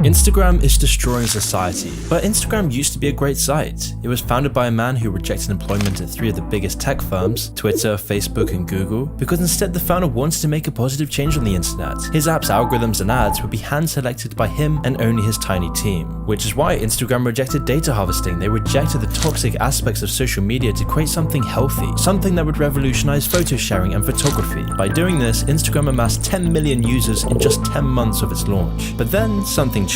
Instagram is destroying society, but Instagram used to be a great site. It was founded by a man who rejected employment at 3 of the biggest tech firms, Twitter, Facebook, and Google, because instead the founder wanted to make a positive change on the internet. His app's algorithms and ads would be hand-selected by him and only his tiny team, which is why Instagram rejected data harvesting. They rejected the toxic aspects of social media to create something healthy, something that would revolutionize photo sharing and photography. By doing this, Instagram amassed 10 million users in just 10 months of its launch. But then something changed.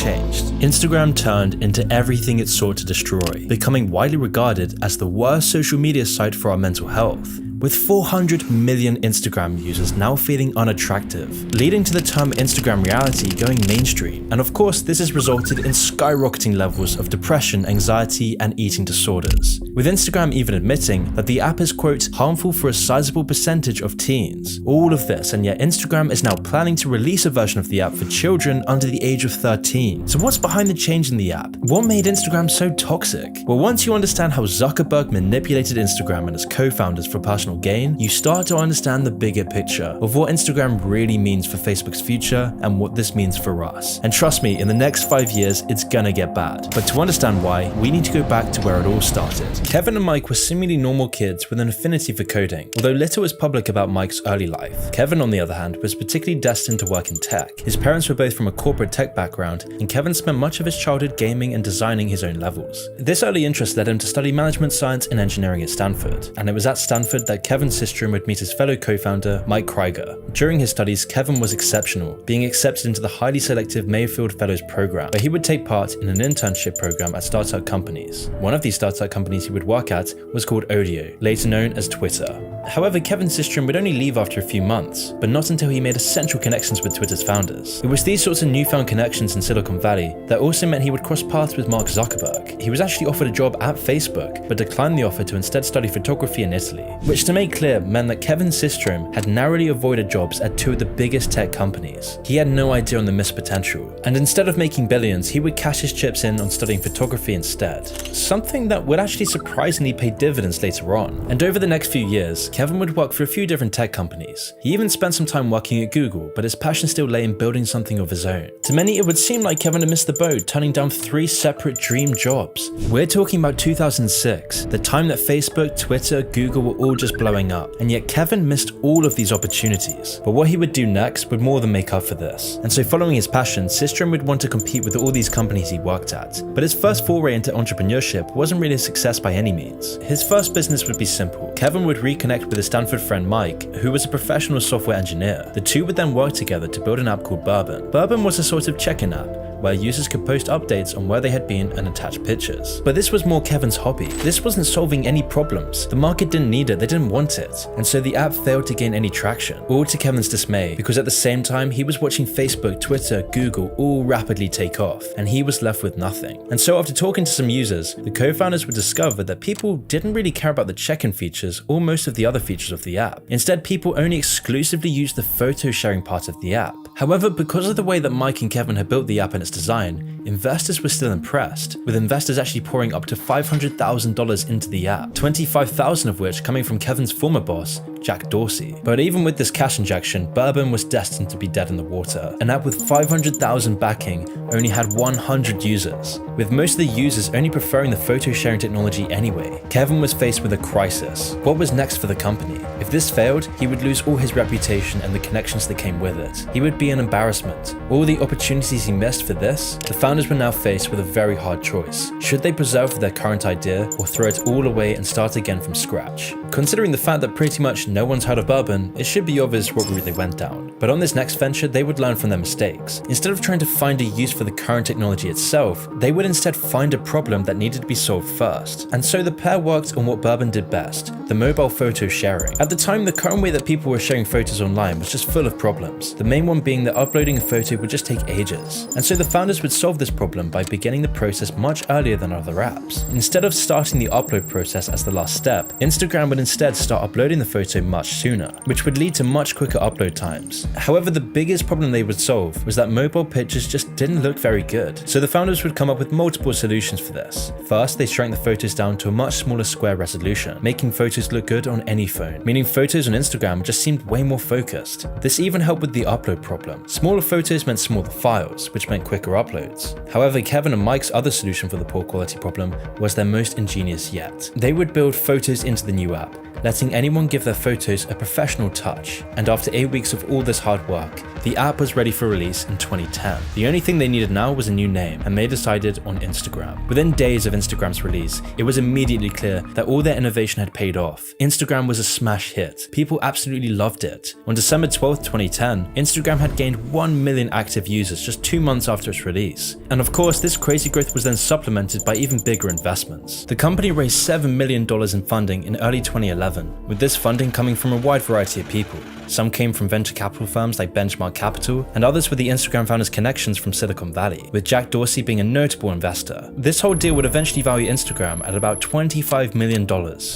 Instagram turned into everything it sought to destroy, becoming widely regarded as the worst social media site for our mental health, with 400 million Instagram users now feeling unattractive, leading to the term Instagram reality going mainstream. And of course, this has resulted in skyrocketing levels of depression, anxiety, and eating disorders, with Instagram even admitting that the app is, quote, harmful for a sizable percentage of teens. All of this, and yet Instagram is now planning to release a version of the app for children under the age of 13. So what's behind the change in the app? What made Instagram so toxic? Well, once you understand how Zuckerberg manipulated Instagram and its co-founders for personal gain, you start to understand the bigger picture of what Instagram really means for Facebook's future and what this means for us. And trust me, in the next 5 years, it's gonna get bad. But to understand why, we need to go back to where it all started. Kevin and Mike were seemingly normal kids with an affinity for coding, although little was public about Mike's early life. Kevin, on the other hand, was particularly destined to work in tech. His parents were both from a corporate tech background, and Kevin spent much of his childhood gaming and designing his own levels. This early interest led him to study management science and engineering at Stanford, and it was at Stanford that Kevin Systrom would meet his fellow co-founder, Mike Krieger. During his studies, Kevin was exceptional, being accepted into the highly selective Mayfield Fellows program, where he would take part in an internship program at startup companies. One of these startup companies he would work at was called Odeo, later known as Twitter. However, Kevin Systrom would only leave after a few months, but not until he made essential connections with Twitter's founders. It was these sorts of newfound connections in Silicon Valley that also meant he would cross paths with Mark Zuckerberg. He was actually offered a job at Facebook, but declined the offer to instead study photography in Italy, which, to make clear, meant that Kevin Systrom had narrowly avoided jobs at 2 of the biggest tech companies. He had no idea on the missed potential, and instead of making billions, he would cash his chips in on studying photography instead, something that would actually surprisingly pay dividends later on. And over the next few years, Kevin would work for a few different tech companies. He even spent some time working at Google, but his passion still lay in building something of his own. To many, it would seem like Kevin had missed the boat, turning down 3 separate dream jobs. We're talking about 2006, the time that Facebook, Twitter, Google were all just blowing up, and yet Kevin missed all of these opportunities. But what he would do next would more than make up for this. And so, following his passion, Systrom would want to compete with all these companies he worked at. But his first foray into entrepreneurship wasn't really a success by any means. His first business would be simple. Kevin would reconnect with his Stanford friend Mike, who was a professional software engineer. The two would then work together to build an app called Burbn. Burbn was a sort of check-in app, where users could post updates on where they had been and attach pictures. But this was more Kevin's hobby. This wasn't solving any problems. The market didn't need it, they didn't want it. And so the app failed to gain any traction, all to Kevin's dismay, because at the same time he was watching Facebook, Twitter, Google all rapidly take off, and he was left with nothing. And so after talking to some users, the co-founders would discover that people didn't really care about the check-in features or most of the other features of the app. Instead, people only exclusively used the photo sharing part of the app. However, because of the way that Mike and Kevin had built the app and its design, investors were still impressed, with investors actually pouring up to $500,000 into the app, $25,000 of which coming from Kevin's former boss, Jack Dorsey. But even with this cash injection, Burbn was destined to be dead in the water. An app with 500,000 backing only had 100 users, with most of the users only preferring the photo sharing technology anyway. Kevin was faced with a crisis. What was next for the company? If this failed, he would lose all his reputation and the connections that came with it. He would be an embarrassment. All the opportunities he missed for this, the founders were now faced with a very hard choice. Should they preserve their current idea or throw it all away and start again from scratch? Considering the fact that pretty much no one's heard of Burbn, it should be obvious what route they went down. But on this next venture, they would learn from their mistakes. Instead of trying to find a use for the current technology itself, they would instead find a problem that needed to be solved first. And so the pair worked on what Burbn did best, the mobile photo sharing. At the time, the current way that people were sharing photos online was just full of problems. The main one being that uploading a photo would just take ages. And so the founders would solve this problem by beginning the process much earlier than other apps. Instead of starting the upload process as the last step, Instagram would instead start uploading the photo photo much sooner, which would lead to much quicker upload times. However, the biggest problem they would solve was that mobile pictures just didn't look very good. So the founders would come up with multiple solutions for this. First, they shrank the photos down to a much smaller square resolution, making photos look good on any phone, meaning photos on Instagram just seemed way more focused. This even helped with the upload problem. Smaller photos meant smaller files, which meant quicker uploads. However, Kevin and Mike's other solution for the poor quality problem was their most ingenious yet. They would build photos into the new app, letting anyone give their photos a professional touch. And after 8 weeks of all this hard work, the app was ready for release in 2010. The only thing they needed now was a new name, and they decided on Instagram. Within days of Instagram's release, it was immediately clear that all their innovation had paid off. Instagram was a smash hit. People absolutely loved it. On December 12th, 2010, Instagram had gained 1 million active users just 2 months after its release. And of course, this crazy growth was then supplemented by even bigger investments. The company raised $7 million in funding in early 2011, with this funding coming from a wide variety of people. Some came from venture capital firms like Benchmark Capital, and others were the Instagram founders' connections from Silicon Valley, with Jack Dorsey being a notable investor. This whole deal would eventually value Instagram at about $25 million.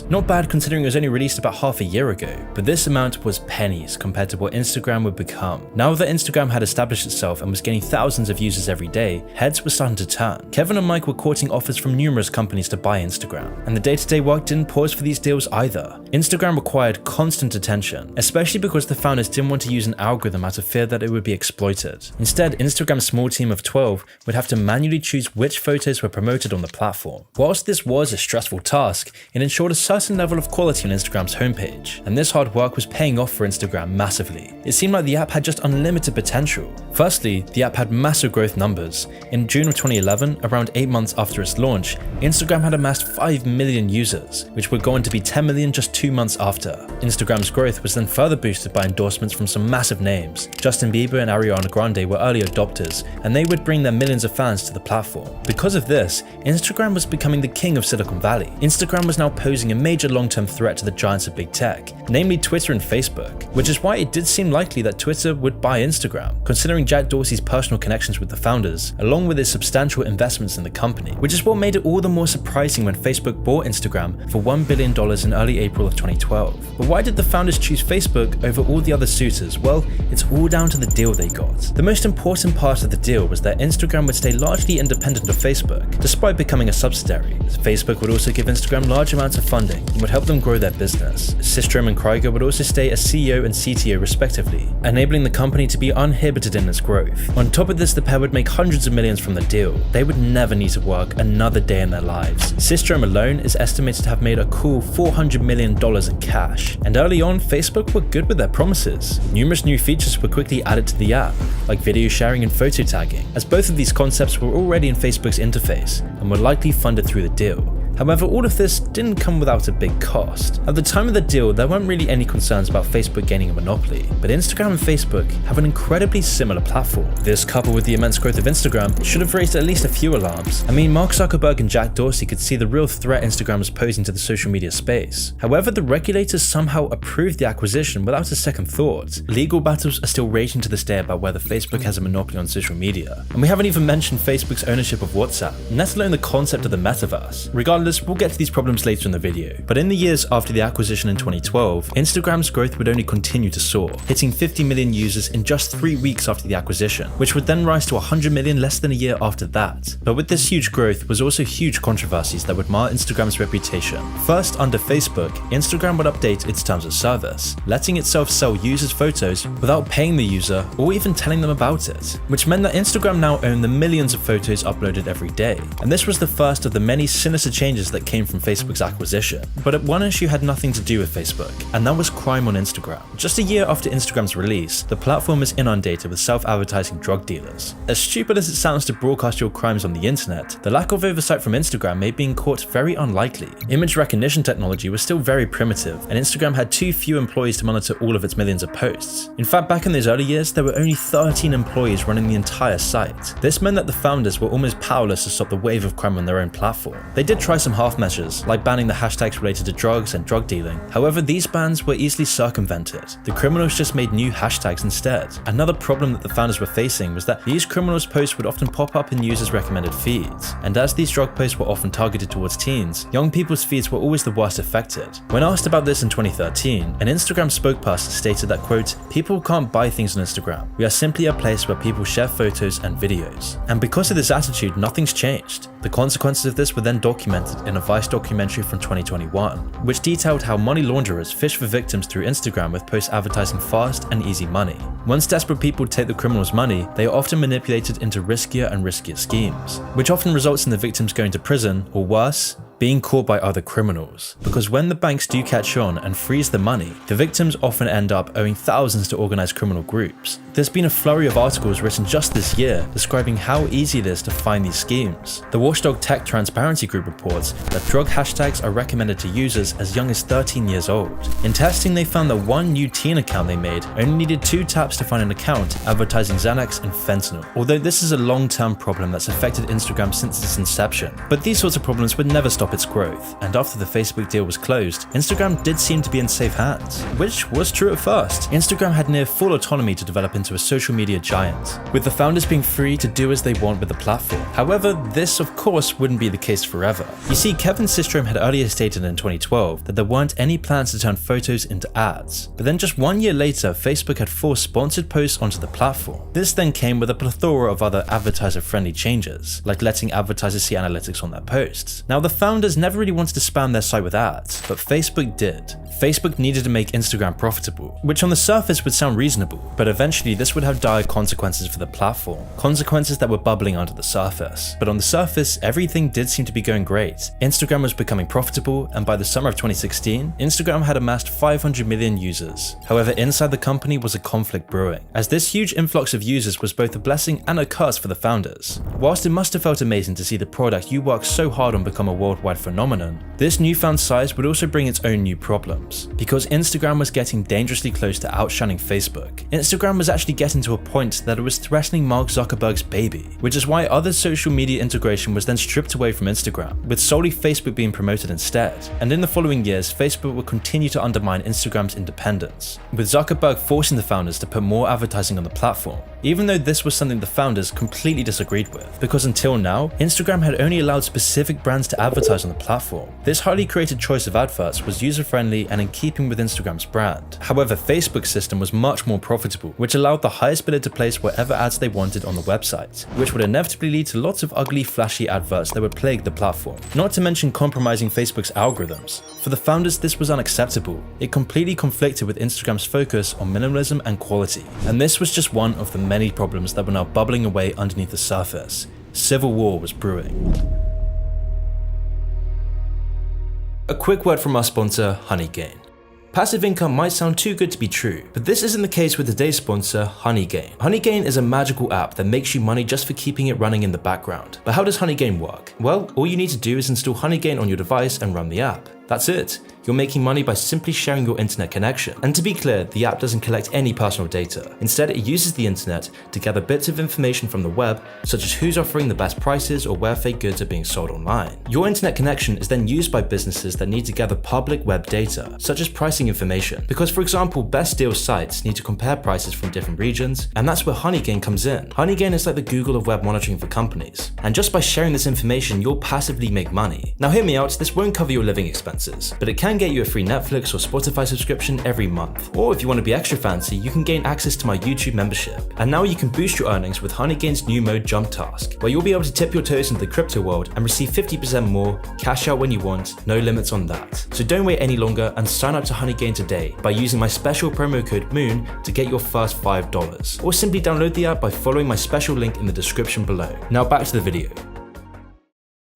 Not bad considering it was only released about half a year ago, but this amount was pennies compared to what Instagram would become. Now that Instagram had established itself and was gaining thousands of users every day, heads were starting to turn. Kevin and Mike were courting offers from numerous companies to buy Instagram, and the day-to-day work didn't pause for these deals either. Instagram required constant attention, especially because the founders didn't want to use an algorithm out of fear that it would be exploited. Instead, Instagram's small team of 12 would have to manually choose which photos were promoted on the platform. Whilst this was a stressful task, it ensured a certain level of quality on Instagram's homepage, and this hard work was paying off for Instagram massively. It seemed like the app had just unlimited potential. Firstly, the app had massive growth numbers. In June of 2011, around 8 months after its launch, Instagram had amassed 5 million users, which would go on to be 10 million just 2 months after. Instagram's growth was then further boosted by endorsements from some massive names. Justin Bieber and Ariana Grande were early adopters, and they would bring their millions of fans to the platform. Because of this, Instagram was becoming the king of Silicon Valley. Instagram was now posing a major long-term threat to the giants of big tech, namely Twitter and Facebook, which is why it did seem likely that Twitter would buy Instagram, considering Jack Dorsey's personal connections with the founders, along with his substantial investments in the company, which is what made it all the more surprising when Facebook bought Instagram for $1 billion in early April of 2012. But why did the founders choose Facebook over all the other suitors? Well, it's all down to the deal they got. The most important part of the deal was that Instagram would stay largely independent of Facebook, despite becoming a subsidiary. Facebook would also give Instagram large amounts of funding and would help them grow their business. Systrom and Krieger would also stay as CEO and CTO respectively, enabling the company to be uninhibited in its growth. On top of this, the pair would make hundreds of millions from the deal. They would never need to work another day in their lives. Systrom alone is estimated to have made a cool $400 million in cash. And early on, Facebook were good with their promises. Numerous new features were quickly added to the app, like video sharing and photo tagging, as both of these concepts were already in Facebook's interface and were likely funded through the deal. However, all of this didn't come without a big cost. At the time of the deal, there weren't really any concerns about Facebook gaining a monopoly, but Instagram and Facebook have an incredibly similar platform. This, coupled with the immense growth of Instagram, should have raised at least a few alarms. I mean, Mark Zuckerberg and Jack Dorsey could see the real threat Instagram was posing to the social media space. However, the regulators somehow approved the acquisition without a second thought. Legal battles are still raging to this day about whether Facebook has a monopoly on social media. And we haven't even mentioned Facebook's ownership of WhatsApp, let alone the concept of the metaverse. Regardless, we'll get to these problems later in the video, but in the years after the acquisition in 2012, Instagram's growth would only continue to soar, hitting 50 million users in just 3 weeks after the acquisition, which would then rise to 100 million less than a year after that. But with this huge growth was also huge controversies that would mar Instagram's reputation. First, under Facebook, Instagram would update its terms of service, letting itself sell users' photos without paying the user or even telling them about it, which meant that Instagram now owned the millions of photos uploaded every day. And this was the first of the many sinister changes that came from Facebook's acquisition. But one issue had nothing to do with Facebook, and that was crime on Instagram. Just a year after Instagram's release, the platform is inundated with self-advertising drug dealers. As stupid as it sounds to broadcast your crimes on the internet, the lack of oversight from Instagram made being caught very unlikely. Image recognition technology was still very primitive, and Instagram had too few employees to monitor all of its millions of posts. In fact, back in those early years, there were only 13 employees running the entire site. This meant that the founders were almost powerless to stop the wave of crime on their own platform. They did try some half measures, like banning the hashtags related to drugs and drug dealing. However, these bans were easily circumvented. The criminals just made new hashtags instead. Another problem that the founders were facing was that these criminals' posts would often pop up in users' recommended feeds, and as these drug posts were often targeted towards teens, young people's feeds were always the worst affected. When asked about this in 2013, an Instagram spokesperson stated that, quote, "People can't buy things on Instagram. We are simply a place where people share photos and videos." And because of this attitude, nothing's changed. The consequences of this were then documented in a Vice documentary from 2021, which detailed how money launderers fish for victims through Instagram with posts advertising fast and easy money. Once desperate people take the criminals' money, they are often manipulated into riskier and riskier schemes, which often results in the victims going to prison, or worse, being caught by other criminals. Because when the banks do catch on and freeze the money, the victims often end up owing thousands to organized criminal groups. There's been a flurry of articles written just this year describing how easy it is to find these schemes. The watchdog Tech Transparency Group reports that drug hashtags are recommended to users as young as 13 years old. In testing, they found that one new teen account they made only needed 2 taps to find an account advertising Xanax and fentanyl. Although this is a long-term problem that's affected Instagram since its inception. But these sorts of problems would never stop its growth, and after the Facebook deal was closed, Instagram did seem to be in safe hands, which was true at first. Instagram had near full autonomy to develop into a social media giant, with the founders being free to do as they want with the platform. However, this of course wouldn't be the case forever. You see, Kevin Systrom had earlier stated in 2012 that there weren't any plans to turn photos into ads, but then just 1 year later, Facebook had forced sponsored posts onto the platform. This then came with a plethora of other advertiser-friendly changes, like letting advertisers see analytics on their posts. Now, the founders never really wanted to spam their site with ads, but Facebook did. Facebook needed to make Instagram profitable, which on the surface would sound reasonable, but eventually this would have dire consequences for the platform, consequences that were bubbling under the surface. But on the surface, everything did seem to be going great. Instagram was becoming profitable, and by the summer of 2016, Instagram had amassed 500 million users. However, inside the company was a conflict brewing, as this huge influx of users was both a blessing and a curse for the founders. Whilst it must have felt amazing to see the product you worked so hard on become a worldwide phenomenon, this newfound size would also bring its own new problems, because Instagram was getting dangerously close to outshining Facebook. Instagram was actually getting to a point that it was threatening Mark Zuckerberg's baby, which is why other social media integration was then stripped away from Instagram, with solely Facebook being promoted instead. And in the following years, Facebook would continue to undermine Instagram's independence, with Zuckerberg forcing the founders to put more advertising on the platform, even though this was something the founders completely disagreed with, because until now, Instagram had only allowed specific brands to advertise on the platform. This highly curated choice of adverts was user-friendly and in keeping with Instagram's brand. However, Facebook's system was much more profitable, which allowed the highest bidder to place whatever ads they wanted on the website, which would inevitably lead to lots of ugly, flashy adverts that would plague the platform, not to mention compromising Facebook's algorithms. For the founders, this was unacceptable. It completely conflicted with Instagram's focus on minimalism and quality, and this was just one of the many problems that were now bubbling away underneath the surface. Civil war was brewing. A quick word from our sponsor, Honeygain. Passive income might sound too good to be true, but this isn't the case with today's sponsor, Honeygain. Honeygain is a magical app that makes you money just for keeping it running in the background. But how does Honeygain work? Well, all you need to do is install Honeygain on your device and run the app. That's it. You're making money by simply sharing your internet connection. And to be clear, the app doesn't collect any personal data. Instead, it uses the internet to gather bits of information from the web, such as who's offering the best prices or where fake goods are being sold online. Your internet connection is then used by businesses that need to gather public web data, such as pricing information. Because, for example, best deal sites need to compare prices from different regions, and that's where Honeygain comes in. Honeygain is like the Google of web monitoring for companies. And just by sharing this information, you'll passively make money. Now hear me out, this won't cover your living expenses, but it can get you a free Netflix or Spotify subscription every month. Or if you want to be extra fancy, you can gain access to my YouTube membership. And now you can boost your earnings with Honeygain's new mode Jump Task, where you'll be able to tip your toes into the crypto world and receive 50% more, cash out when you want, no limits on that. So don't wait any longer and sign up to Honeygain today by using my special promo code MOON to get your first $5. Or simply download the app by following my special link in the description below. Now back to the video.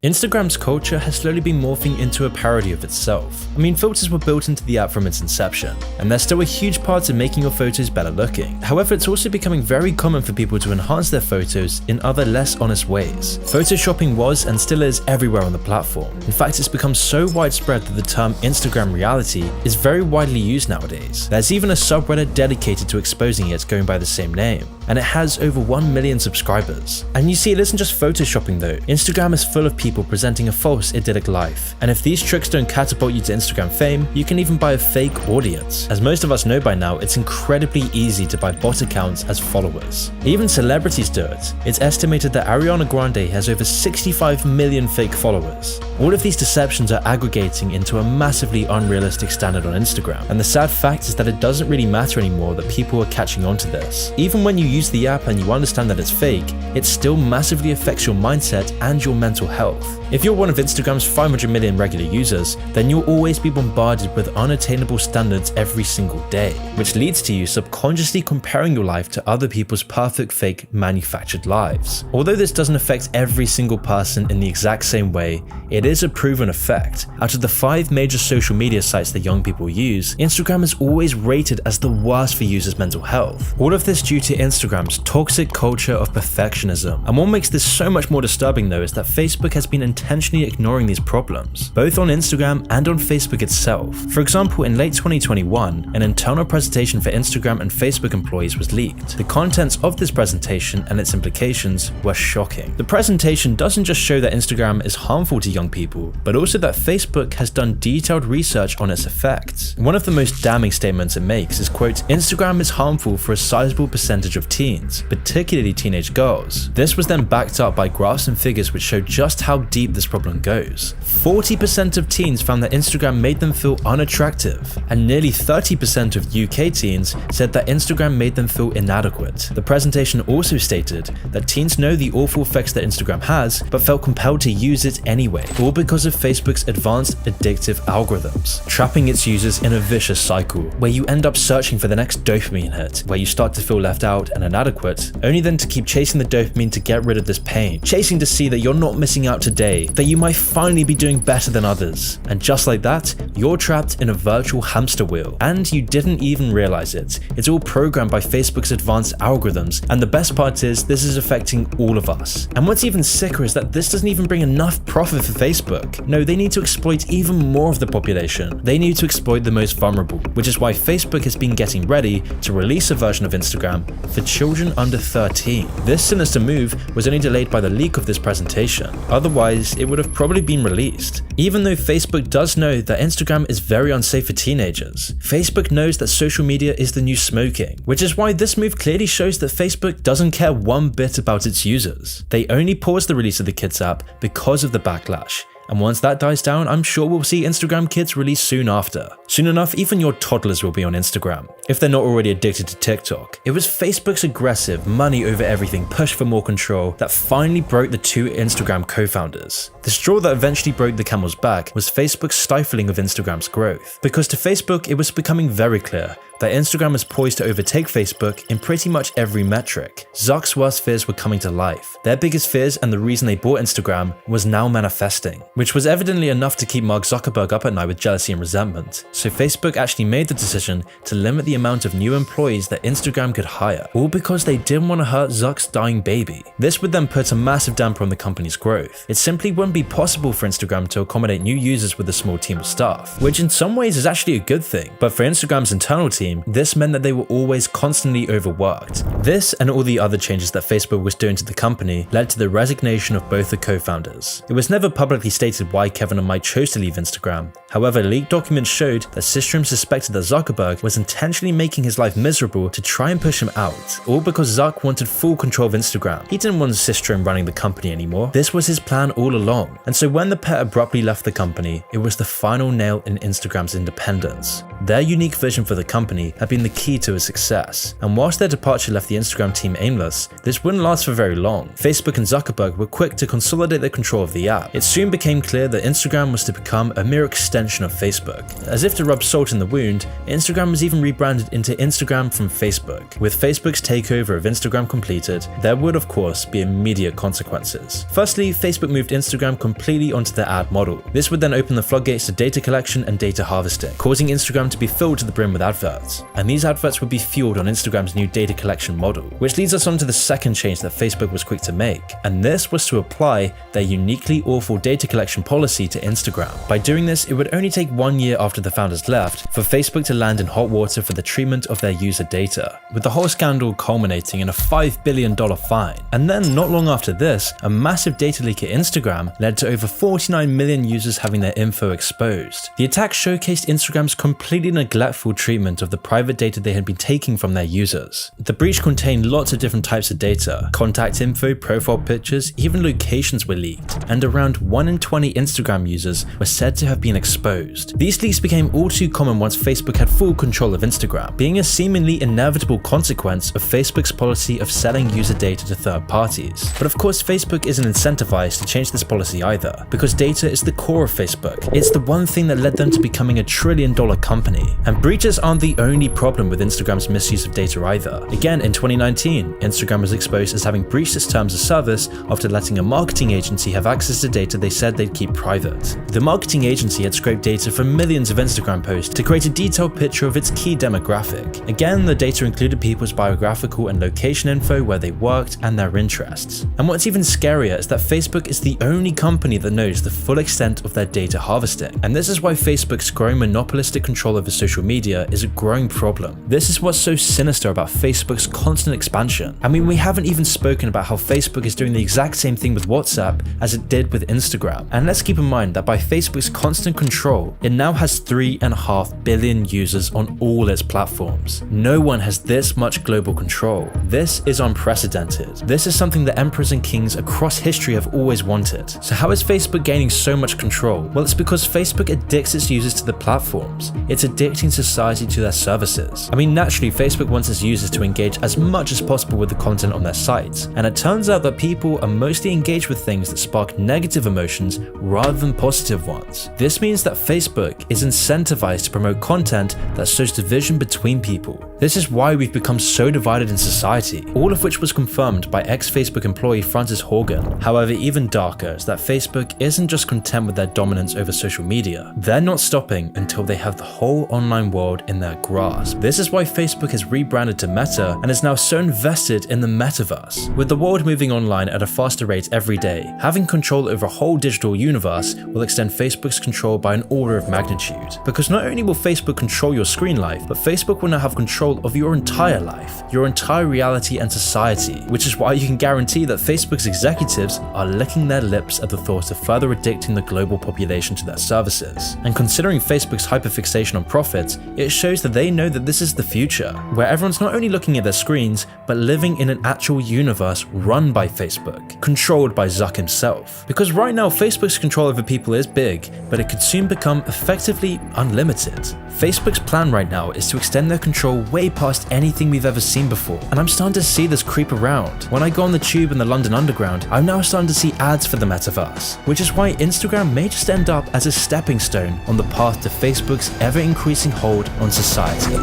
Instagram's culture has slowly been morphing into a parody of itself. I mean, filters were built into the app from its inception, and they're still a huge part of making your photos better looking. However, it's also becoming very common for people to enhance their photos in other less honest ways. Photoshopping was and still is everywhere on the platform. In fact, it's become so widespread that the term Instagram reality is very widely used nowadays. There's even a subreddit dedicated to exposing it going by the same name, and it has over 1 million subscribers. And you see, it isn't just photoshopping though. Instagram is full of people people presenting a false idyllic life. And if these tricks don't catapult you to Instagram fame, you can even buy a fake audience. As most of us know by now, it's incredibly easy to buy bot accounts as followers. Even celebrities do it. It's estimated that Ariana Grande has over 65 million fake followers. All of these deceptions are aggregating into a massively unrealistic standard on Instagram. And the sad fact is that it doesn't really matter anymore that people are catching on to this. Even when you use the app and you understand that it's fake, it still massively affects your mindset and your mental health. If you're one of Instagram's 500 million regular users, then you'll always be bombarded with unattainable standards every single day, which leads to you subconsciously comparing your life to other people's perfect fake manufactured lives. Although this doesn't affect every single person in the exact same way, it is a proven effect. Out of the 5 major social media sites that young people use, Instagram is always rated as the worst for users' mental health. All of this due to Instagram's toxic culture of perfectionism. And what makes this so much more disturbing though is that Facebook has been intentionally ignoring these problems, both on Instagram and on Facebook itself. For example, in late 2021, an internal presentation for Instagram and Facebook employees was leaked. The contents of this presentation and its implications were shocking. The presentation doesn't just show that Instagram is harmful to young people, but also that Facebook has done detailed research on its effects. One of the most damning statements it makes is, quote, "Instagram is harmful for a sizable percentage of teens, particularly teenage girls." This was then backed up by graphs and figures which show just how deep this problem goes. 40% of teens found that Instagram made them feel unattractive, and nearly 30% of UK teens said that Instagram made them feel inadequate. The presentation also stated that teens know the awful effects that Instagram has, but felt compelled to use it anyway, all because of Facebook's advanced addictive algorithms, trapping its users in a vicious cycle, where you end up searching for the next dopamine hit, where you start to feel left out and inadequate, only then to keep chasing the dopamine to get rid of this pain, chasing to see that you're not missing out today, that you might finally be doing better than others. And just like that, you're trapped in a virtual hamster wheel, and you didn't even realize it. It's all programmed by Facebook's advanced algorithms, and the best part is this is affecting all of us. And what's even sicker is that this doesn't even bring enough profit for Facebook. No, they need to exploit even more of the population. They need to exploit the most vulnerable, which is why Facebook has been getting ready to release a version of Instagram for children under 13. This sinister move was only delayed by the leak of this presentation. Otherwise, it would have probably been released. Even though Facebook does know that Instagram is very unsafe for teenagers, Facebook knows that social media is the new smoking, which is why this move clearly shows that Facebook doesn't care one bit about its users. They only paused the release of the Kids app because of the backlash. And once that dies down, I'm sure we'll see Instagram Kids release soon after. Soon enough, even your toddlers will be on Instagram, if they're not already addicted to TikTok. It was Facebook's aggressive, money over everything push for more control that finally broke the 2 Instagram co-founders. The straw that eventually broke the camel's back was Facebook's stifling of Instagram's growth. Because to Facebook, it was becoming very clear that Instagram was poised to overtake Facebook in pretty much every metric. Zuck's worst fears were coming to life. Their biggest fears and the reason they bought Instagram was now manifesting, which was evidently enough to keep Mark Zuckerberg up at night with jealousy and resentment. So Facebook actually made the decision to limit the amount of new employees that Instagram could hire, all because they didn't want to hurt Zuck's dying baby. This would then put a massive damper on the company's growth. It simply wouldn't be possible for Instagram to accommodate new users with a small team of staff, which in some ways is actually a good thing. But for Instagram's internal team, this meant that they were always constantly overworked. This and all the other changes that Facebook was doing to the company led to the resignation of both the co-founders. It was never publicly stated why Kevin and Mike chose to leave Instagram. However, leaked documents showed that Systrom suspected that Zuckerberg was intentionally making his life miserable to try and push him out, all because Zuck wanted full control of Instagram. He didn't want Systrom running the company anymore. This was his plan all along. And so when the pair abruptly left the company, it was the final nail in Instagram's independence. Their unique vision for the company had been the key to its success, and whilst their departure left the Instagram team aimless, this wouldn't last for very long. Facebook and Zuckerberg were quick to consolidate their control of the app. It soon became clear that Instagram was to become a mere extension of Facebook. As if to rub salt in the wound, Instagram was even rebranded into Instagram from Facebook. With Facebook's takeover of Instagram completed, there would of course be immediate consequences. Firstly, Facebook moved Instagram completely onto their ad model. This would then open the floodgates to data collection and data harvesting, causing Instagram Instagram to be filled to the brim with adverts, and these adverts would be fueled on Instagram's new data collection model, which leads us on to the second change that Facebook was quick to make, and this was to apply their uniquely awful data collection policy to Instagram. By doing this, it would only take 1 year after the founders left for Facebook to land in hot water for the treatment of their user data, with the whole scandal culminating in a $5 billion fine. And then not long after this, a massive data leak at Instagram led to over 49 million users having their info exposed. The attack showcased Instagram's completely neglectful treatment of the private data they had been taking from their users. The breach contained lots of different types of data. Contact info, profile pictures, even locations were leaked, and around 1 in 20 Instagram users were said to have been exposed. These leaks became all too common once Facebook had full control of Instagram, being a seemingly inevitable consequence of Facebook's policy of selling user data to third parties. But of course, Facebook isn't incentivized to change this policy either, because data is the core of Facebook. It's the one thing that led them to becoming a trillion-dollar company. And breaches aren't the only problem with Instagram's misuse of data either. Again, in 2019, Instagram was exposed as having breached its terms of service after letting a marketing agency have access to data they said they'd keep private. The marketing agency had scraped data from millions of Instagram posts to create a detailed picture of its key demographic. Again, the data included people's biographical and location info, where they worked, and their interests. And what's even scarier is that Facebook is the only company that knows the full extent of their data harvesting. And this is why Facebook's growing monopolistic control over social media is a growing problem. This is what's so sinister about Facebook's constant expansion. I mean, we haven't even spoken about how Facebook is doing the exact same thing with WhatsApp as it did with Instagram. And let's keep in mind that by Facebook's constant control, it now has 3.5 billion users on all its platforms. No one has this much global control. This is unprecedented. This is something that emperors and kings across history have always wanted. So how is Facebook gaining so much control? Well, it's because Facebook addicts its users to the platforms. It's addicting society to their services. I mean, naturally, Facebook wants its users to engage as much as possible with the content on their sites, and it turns out that people are mostly engaged with things that spark negative emotions rather than positive ones. This means that Facebook is incentivized to promote content that sows division between people. This is why we've become so divided in society, all of which was confirmed by ex-Facebook employee Frances Haugen. However, even darker is that Facebook isn't just content with their dominance over social media. They're not stopping until they have the whole online world in their grasp. This is why Facebook has rebranded to Meta and is now so invested in the metaverse. With the world moving online at a faster rate every day, having control over a whole digital universe will extend Facebook's control by an order of magnitude. Because not only will Facebook control your screen life, but Facebook will now have control of your entire life, your entire reality and society, which is why you can guarantee that Facebook's executives are licking their lips at the thought of further addicting the global population to their services. And considering Facebook's hyperfixation on profits, it shows that they know that this is the future, where everyone's not only looking at their screens, but living in an actual universe run by Facebook, controlled by Zuck himself. Because right now, Facebook's control over people is big, but it could soon become effectively unlimited. Facebook's plan right now is to extend their control way past anything we've ever seen before, and I'm starting to see this creep around. When I go on the tube and the London Underground, I'm now starting to see ads for the metaverse, which is why Instagram may just end up as a stepping stone on the path to Facebook's ever-increasing hold on society.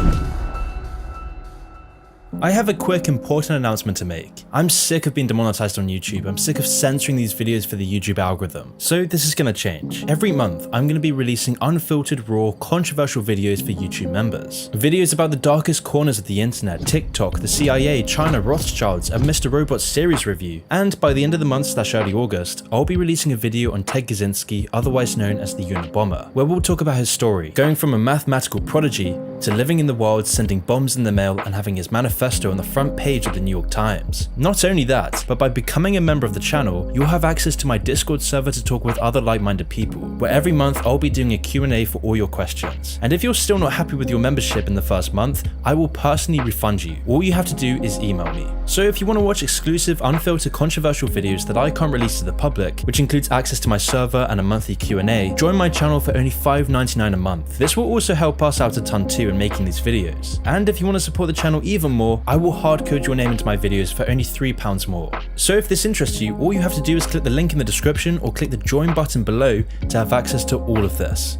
I have a quick important announcement to make. I'm sick of being demonetized on YouTube. I'm sick of censoring these videos for the YouTube algorithm. So this is gonna change. Every month, I'm gonna be releasing unfiltered, raw, controversial videos for YouTube members. Videos about the darkest corners of the internet, TikTok, the CIA, China, Rothschilds, and Mr. Robot's series review. And by the end of the month / early August, I'll be releasing a video on Ted Kaczynski, otherwise known as the Unabomber, where we'll talk about his story, going from a mathematical prodigy to living in the wild, sending bombs in the mail, and having his manifesto on the front page of the New York Times. Not only that, but by becoming a member of the channel, you'll have access to my Discord server to talk with other like-minded people, where every month I'll be doing a Q&A for all your questions. And if you're still not happy with your membership in the first month, I will personally refund you. All you have to do is email me. So if you want to watch exclusive, unfiltered, controversial videos that I can't release to the public, which includes access to my server and a monthly Q&A, join my channel for only $5.99 a month. This will also help us out a ton too in making these videos. And if you want to support the channel even more, I will hard-code your name into my videos for only £3 more. So if this interests you, all you have to do is click the link in the description or click the join button below to have access to all of this.